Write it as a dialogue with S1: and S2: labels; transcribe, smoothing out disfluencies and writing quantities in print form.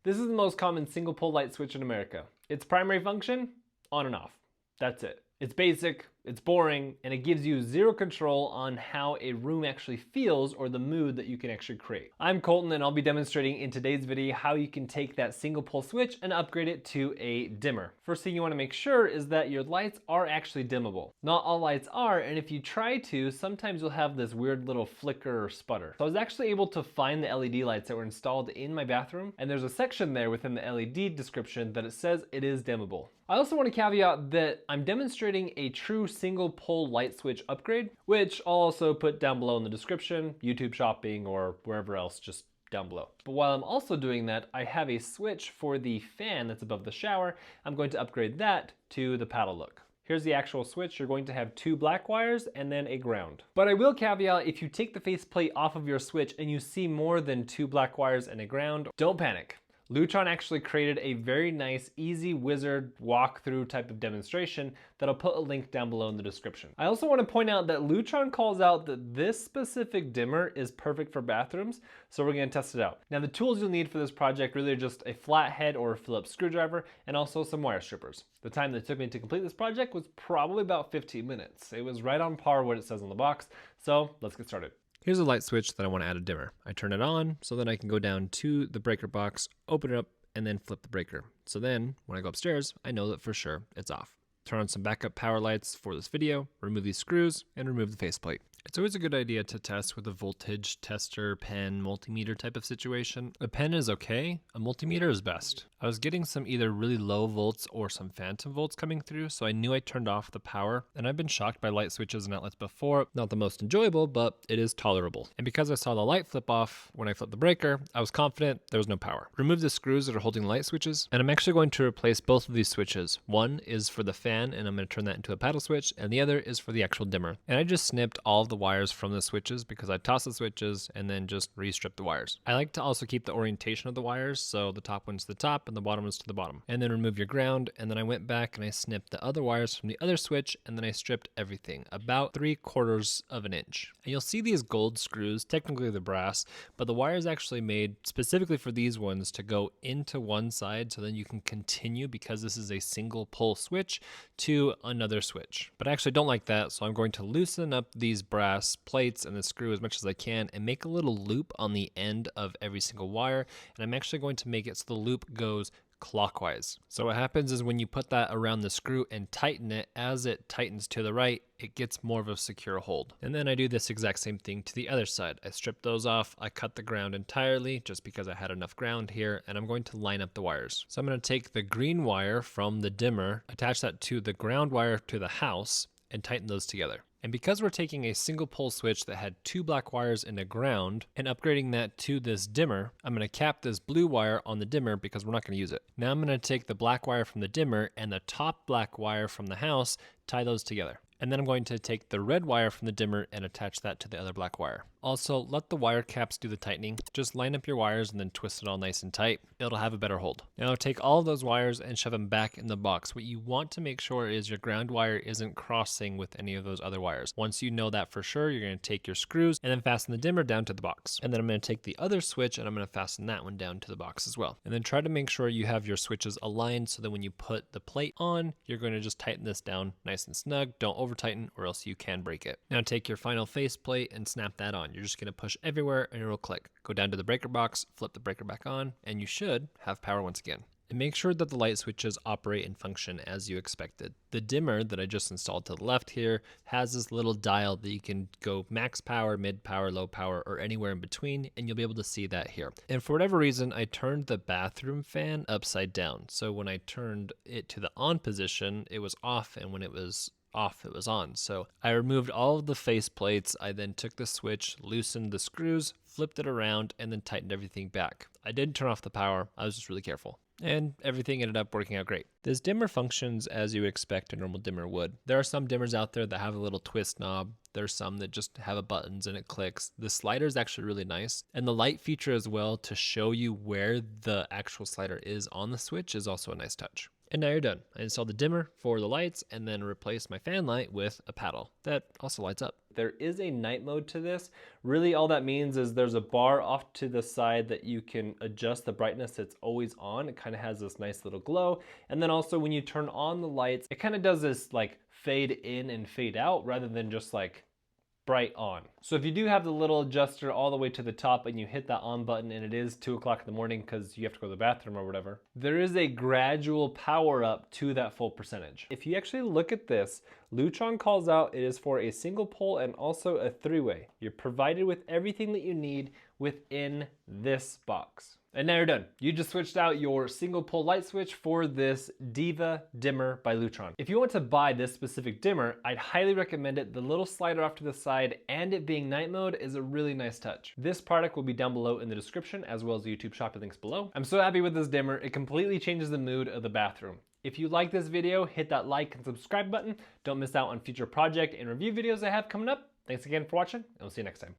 S1: This is the most common single pole light switch in America. Its primary function, on and off. That's it. It's basic, it's boring, and it gives you zero control on how a room actually feels or the mood that you can actually create. I'm Colton, and I'll be demonstrating in today's video how you can take that single pole switch and upgrade it to a dimmer. First thing you want to make sure is that your lights are actually dimmable. Not all lights are, and if you try to, sometimes you'll have this weird little flicker or sputter. So I was actually able to find the LED lights that were installed in my bathroom, and there's a section there within the LED description that it says it is dimmable. I also want to caveat that I'm demonstrating a true single pole light switch upgrade, which I'll also put down below in the description, YouTube shopping, or wherever else, just down below. But while I'm also doing that, I have a switch for the fan that's above the shower. I'm going to upgrade that to the paddle look. Here's the actual switch. You're going to have 2 black wires and then a ground. But I will caveat, if you take the faceplate off of your switch and you see more than 2 black wires and a ground, don't panic. Lutron actually created a very nice, easy wizard walkthrough type of demonstration that I'll put a link down below in the description. I also want to point out that Lutron calls out that this specific dimmer is perfect for bathrooms, so we're going to test it out. Now the tools you'll need for this project really are just a flathead or a Phillips screwdriver and also some wire strippers. The time that it took me to complete this project was probably about 15 minutes. It was right on par with what it says on the box, so let's get started. Here's a light switch that I want to add a dimmer. I turn it on so that I can go down to the breaker box, open it up, and then flip the breaker. So then when I go upstairs, I know that for sure it's off. Turn on some backup power lights for this video, remove these screws, and remove the faceplate. It's always a good idea to test with a voltage tester, pen, multimeter type of situation. A pen is okay, a multimeter is best. I was getting some either really low volts or some phantom volts coming through, so I knew I turned off the power, and I've been shocked by light switches and outlets before. Not the most enjoyable, but it is tolerable. And because I saw the light flip off when I flipped the breaker, I was confident there was no power. Remove the screws that are holding the light switches, and I'm actually going to replace both of these switches. One is for the fan, and I'm going to turn that into a paddle switch, and the other is for the actual dimmer. And I just snipped all of the wires from the switches because I tossed the switches and then just re-stripped the wires. I like to also keep the orientation of the wires, so the top one's to the top and the bottom one's to the bottom. And then remove your ground, and then I went back and I snipped the other wires from the other switch, and then I stripped everything, about 3/4 of an inch. And you'll see these gold screws, technically they're brass, but the wire is actually made specifically for these ones to go into one side so then you can continue, because this is a single pole switch, to another switch. But I actually don't like that, so I'm going to loosen up these brass plates and the screw as much as I can and make a little loop on the end of every single wire, and I'm actually going to make it so the loop goes clockwise. So what happens is when you put that around the screw and tighten it, as it tightens to the right, it gets more of a secure hold. And then I do this exact same thing to the other side. I strip those off, I cut the ground entirely just because I had enough ground here, and I'm going to line up the wires. So I'm going to take the green wire from the dimmer, attach that to the ground wire to the house, and tighten those together. And because we're taking a single pole switch that had 2 black wires and a ground and upgrading that to this dimmer, I'm going to cap this blue wire on the dimmer because we're not going to use it. Now I'm going to take the black wire from the dimmer and the top black wire from the house, tie those together. And then I'm going to take the red wire from the dimmer and attach that to the other black wire. Also, let the wire caps do the tightening. Just line up your wires and then twist it all nice and tight. It'll have a better hold. Now take all of those wires and shove them back in the box. What you want to make sure is your ground wire isn't crossing with any of those other wires. Once you know that for sure, you're going to take your screws and then fasten the dimmer down to the box. And then I'm going to take the other switch and I'm going to fasten that one down to the box as well. And then try to make sure you have your switches aligned so that when you put the plate on, you're going to just tighten this down nice and snug. Don't over tighten or else you can break it. Now take your final faceplate and snap that on. You're just going to push everywhere and it'll click. Go down to the breaker box, flip the breaker back on, and you should have power once again. And make sure that the light switches operate and function as you expected. The dimmer that I just installed to the left here has this little dial that you can go max power, mid power, low power, or anywhere in between, and you'll be able to see that here. And for whatever reason, I turned the bathroom fan upside down. So when I turned it to the on position, it was off, and when it was off, it was on. So I removed all of the face plates. I then took the switch, loosened the screws, flipped it around, and then tightened everything back. I didn't turn off the power. I was just really careful. And everything ended up working out great. This dimmer functions as you expect a normal dimmer would. There are some dimmers out there that have a little twist knob. There's some that just have a buttons and it clicks. The slider is actually really nice. And the light feature as well to show you where the actual slider is on the switch is also a nice touch. And now you're done. I installed the dimmer for the lights and then replaced my fan light with a paddle that also lights up. There is a night mode to this. Really all that means is there's a bar off to the side that you can adjust the brightness. It's always on. It kind of has this nice little glow. And then also when you turn on the lights, it kind of does this like fade in and fade out rather than just like bright on. So if you do have the little adjuster all the way to the top and you hit that on button and it is 2 o'clock in the morning because you have to go to the bathroom or whatever, there is a gradual power up to that full percentage. If you actually look at this, Lutron calls out it is for a single pole and also a 3-way. You're provided with everything that you need within this box. And now you're done. You just switched out your single pole light switch for this Diva dimmer by Lutron. If you want to buy this specific dimmer, I'd highly recommend it. The little slider off to the side and it being night mode is a really nice touch. This product will be down below in the description as well as the YouTube shopping links below. I'm so happy with this dimmer. It completely changes the mood of the bathroom. If you like this video, hit that like and subscribe button. Don't miss out on future project and review videos I have coming up. Thanks again for watching, and we'll see you next time.